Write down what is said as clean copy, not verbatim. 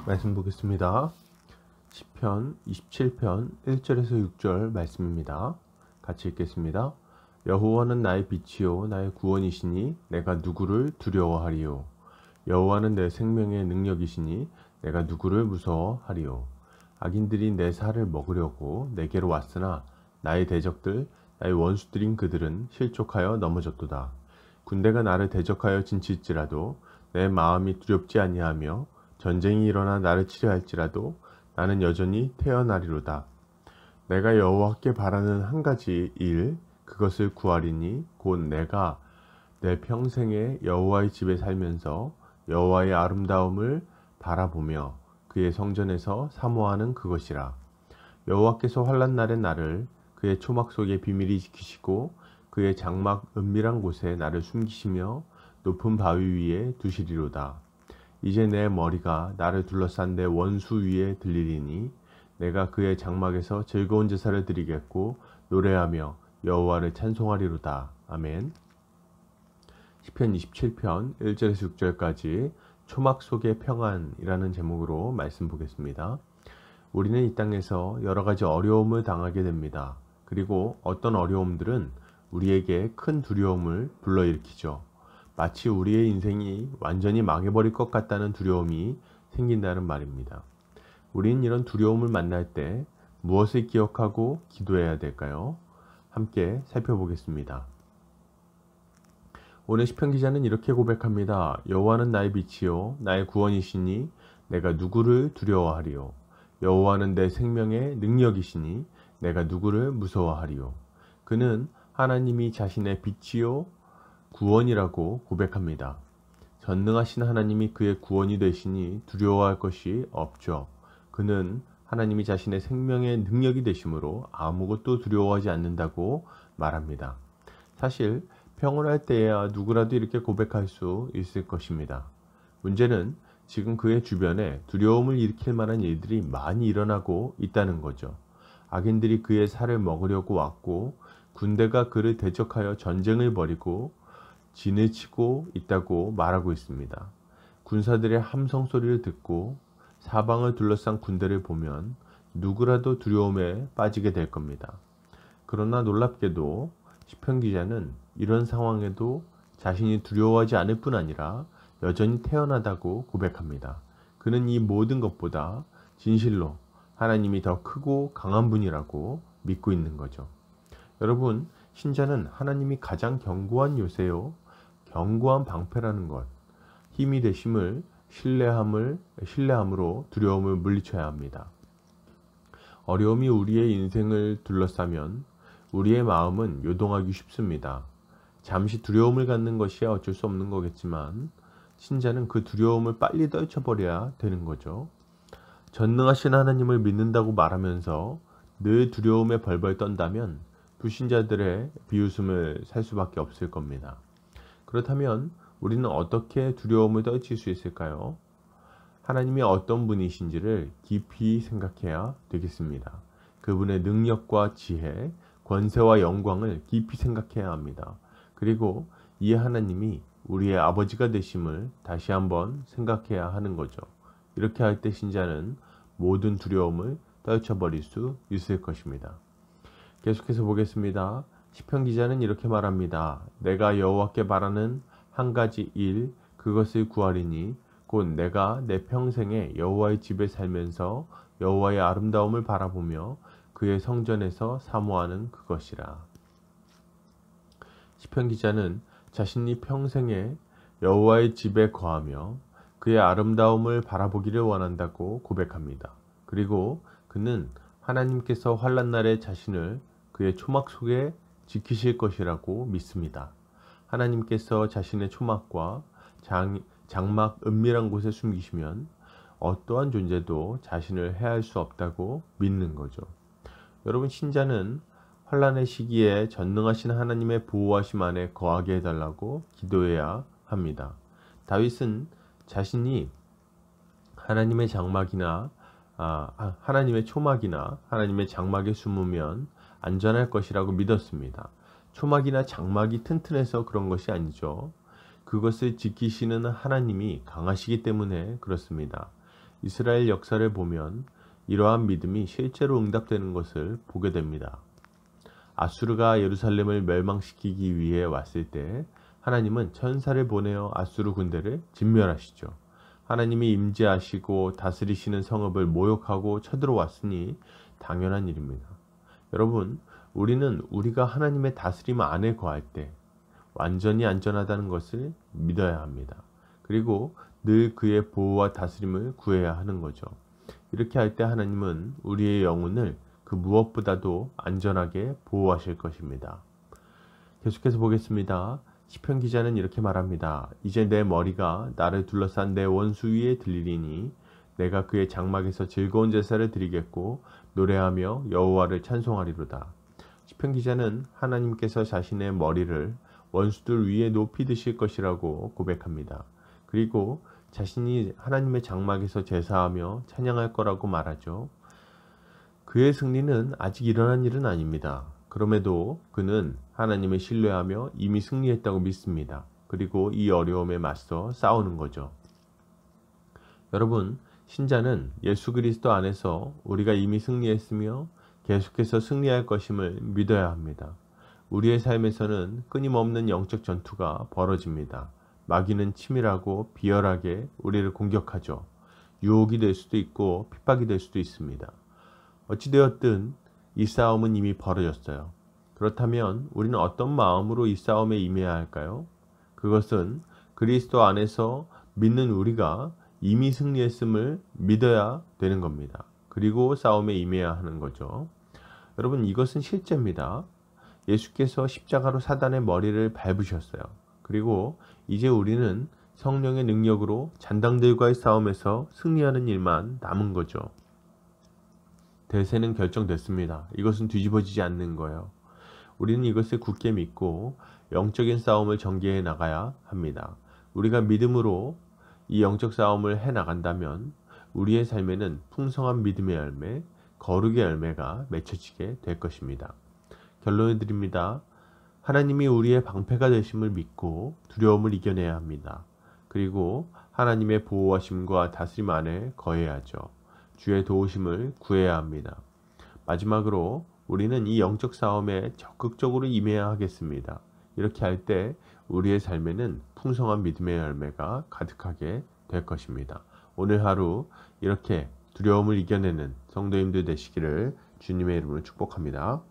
말씀 보겠습니다. 시편 27편 1절에서 6절 말씀입니다. 같이 읽겠습니다. 여호와는 나의 빛이요 나의 구원이시니 내가 누구를 두려워하리요. 여호와는 내 생명의 능력이시니 내가 누구를 무서워하리요. 악인들이 내 살을 먹으려고 내게로 왔으나 나의 대적들 나의 원수들인 그들은 실족하여 넘어졌도다. 군대가 나를 대적하여 진칠지라도 내 마음이 두렵지 아니하며 전쟁이 일어나 나를 치려 할지라도 나는 여전히 태어나리로다. 내가 여호와께 바라는 한 가지 일 그것을 구하리니 곧 내가 내 평생에 여호와의 집에 살면서 여호와의 아름다움을 바라보며 그의 성전에서 사모하는 그것이라. 여호와께서 환난 날에 나를 그의 초막 속에 비밀히 지키시고 그의 장막 은밀한 곳에 나를 숨기시며 높은 바위 위에 두시리로다. 이제 내 머리가 나를 둘러싼 내 원수 위에 들리리니 내가 그의 장막에서 즐거운 제사를 드리겠고 노래하며 여호와를 찬송하리로다. 아멘. 시편 27편 1절에서 6절까지 초막 속의 평안이라는 제목으로 말씀 보겠습니다. 우리는 이 땅에서 여러 가지 어려움을 당하게 됩니다. 그리고 어떤 어려움들은 우리에게 큰 두려움을 불러일으키죠. 마치 우리의 인생이 완전히 망해버릴 것 같다는 두려움이 생긴다는 말입니다. 우리는 이런 두려움을 만날 때 무엇을 기억하고 기도해야 될까요? 함께 살펴보겠습니다. 오늘 시편 기자는 이렇게 고백합니다. 여호와는 나의 빛이요 나의 구원이시니 내가 누구를 두려워하리요. 여호와는 내 생명의 능력이시니 내가 누구를 무서워하리요. 그는 하나님이 자신의 빛이요 구원이라고 고백합니다. 전능하신 하나님이 그의 구원이 되시니 두려워할 것이 없죠. 그는 하나님이 자신의 생명의 능력이 되심으로 아무것도 두려워하지 않는다고 말합니다. 사실 평온할 때에야 누구라도 이렇게 고백할 수 있을 것입니다. 문제는 지금 그의 주변에 두려움을 일으킬 만한 일들이 많이 일어나고 있다는 거죠. 악인들이 그의 살을 먹으려고 왔고 군대가 그를 대적하여 전쟁을 벌이고 진을 치고 있다고 말하고 있습니다. 군사들의 함성 소리를 듣고 사방을 둘러싼 군대를 보면 누구라도 두려움에 빠지게 될 겁니다. 그러나 놀랍게도 시편 기자는 이런 상황에도 자신이 두려워하지 않을 뿐 아니라 여전히 태어나다고 고백합니다. 그는 이 모든 것보다 진실로 하나님이 더 크고 강한 분이라고 믿고 있는 거죠. 여러분, 신자는 하나님이 가장 견고한 요새요 견고한 방패라는 것, 힘이 되심을 신뢰함으로 두려움을 물리쳐야 합니다. 어려움이 우리의 인생을 둘러싸면 우리의 마음은 요동하기 쉽습니다. 잠시 두려움을 갖는 것이 어쩔 수 없는 거겠지만 신자는 그 두려움을 빨리 떨쳐버려야 되는 거죠. 전능하신 하나님을 믿는다고 말하면서 늘 두려움에 벌벌 떤다면 불신자들의 비웃음을 살 수밖에 없을 겁니다. 그렇다면 우리는 어떻게 두려움을 떨칠 수 있을까요? 하나님이 어떤 분이신지를 깊이 생각해야 되겠습니다. 그분의 능력과 지혜, 권세와 영광을 깊이 생각해야 합니다. 그리고 이 하나님이 우리의 아버지가 되심을 다시 한번 생각해야 하는 거죠. 이렇게 할 때 신자는 모든 두려움을 떨쳐버릴 수 있을 것입니다. 계속해서 보겠습니다. 시편 기자는 이렇게 말합니다. 내가 여호와께 바라는 한 가지 일 그것을 구하리니 곧 내가 내 평생에 여호와의 집에 살면서 여호와의 아름다움을 바라보며 그의 성전에서 사모하는 그것이라. 시편 기자는 자신이 평생에 여호와의 집에 거하며 그의 아름다움을 바라보기를 원한다고 고백합니다. 그리고 그는 하나님께서 환난 날에 자신을 그의 초막 속에 지키실 것이라고 믿습니다. 하나님께서 자신의 초막과 장막 은밀한 곳에 숨기시면 어떠한 존재도 자신을 해할 수 없다고 믿는 거죠. 여러분, 신자는 환난의 시기에 전능하신 하나님의 보호하심 안에 거하게 해달라고 기도해야 합니다. 다윗은 자신이 하나님의 장막이나 하나님의 초막이나 하나님의 장막에 숨으면 안전할 것이라고 믿었습니다. 초막이나 장막이 튼튼해서 그런 것이 아니죠. 그것을 지키시는 하나님이 강하시기 때문에 그렇습니다. 이스라엘 역사를 보면 이러한 믿음이 실제로 응답되는 것을 보게 됩니다. 아수르가 예루살렘을 멸망시키기 위해 왔을 때 하나님은 천사를 보내어 아수르 군대를 진멸하시죠. 하나님이 임재하시고 다스리시는 성읍을 모욕하고 쳐들어왔으니 당연한 일입니다. 여러분, 우리는 우리가 하나님의 다스림 안에 거할 때 완전히 안전하다는 것을 믿어야 합니다. 그리고 늘 그의 보호와 다스림을 구해야 하는 거죠. 이렇게 할 때 하나님은 우리의 영혼을 그 무엇보다도 안전하게 보호하실 것입니다. 계속해서 보겠습니다. 시편 기자는 이렇게 말합니다. 이제 내 머리가 나를 둘러싼 내 원수 위에 들리리니 내가 그의 장막에서 즐거운 제사를 드리겠고 노래하며 여호와를 찬송하리로다. 시편 기자는 하나님께서 자신의 머리를 원수들 위에 높이 드실 것이라고 고백합니다. 그리고 자신이 하나님의 장막에서 제사하며 찬양할 거라고 말하죠. 그의 승리는 아직 일어난 일은 아닙니다. 그럼에도 그는 하나님을 신뢰하며 이미 승리했다고 믿습니다. 그리고 이 어려움에 맞서 싸우는 거죠. 여러분, 신자는 예수 그리스도 안에서 우리가 이미 승리했으며 계속해서 승리할 것임을 믿어야 합니다. 우리의 삶에서는 끊임없는 영적 전투가 벌어집니다. 마귀는 치밀하고 비열하게 우리를 공격하죠. 유혹이 될 수도 있고 핍박이 될 수도 있습니다. 어찌되었든 이 싸움은 이미 벌어졌어요. 그렇다면 우리는 어떤 마음으로 이 싸움에 임해야 할까요? 그것은 그리스도 안에서 믿는 우리가 이미 승리했음을 믿어야 되는 겁니다. 그리고 싸움에 임해야 하는 거죠. 여러분, 이것은 실제입니다. 예수께서 십자가로 사단의 머리를 밟으셨어요. 그리고 이제 우리는 성령의 능력으로 잔당들과의 싸움에서 승리하는 일만 남은 거죠. 대세는 결정됐습니다. 이것은 뒤집어지지 않는 거예요. 우리는 이것을 굳게 믿고 영적인 싸움을 전개해 나가야 합니다. 우리가 믿음으로 이 영적 싸움을 해 나간다면 우리의 삶에는 풍성한 믿음의 열매, 거룩의 열매가 맺혀지게 될 것입니다. 결론을 드립니다. 하나님이 우리의 방패가 되심을 믿고 두려움을 이겨내야 합니다. 그리고 하나님의 보호하심과 다스림 안에 거해야죠. 주의 도우심을 구해야 합니다. 마지막으로 우리는 이 영적 싸움에 적극적으로 임해야 하겠습니다. 이렇게 할 때 우리의 삶에는 풍성한 믿음의 열매가 가득하게 될 것입니다. 오늘 하루 이렇게 두려움을 이겨내는 성도님들 되시기를 주님의 이름으로 축복합니다.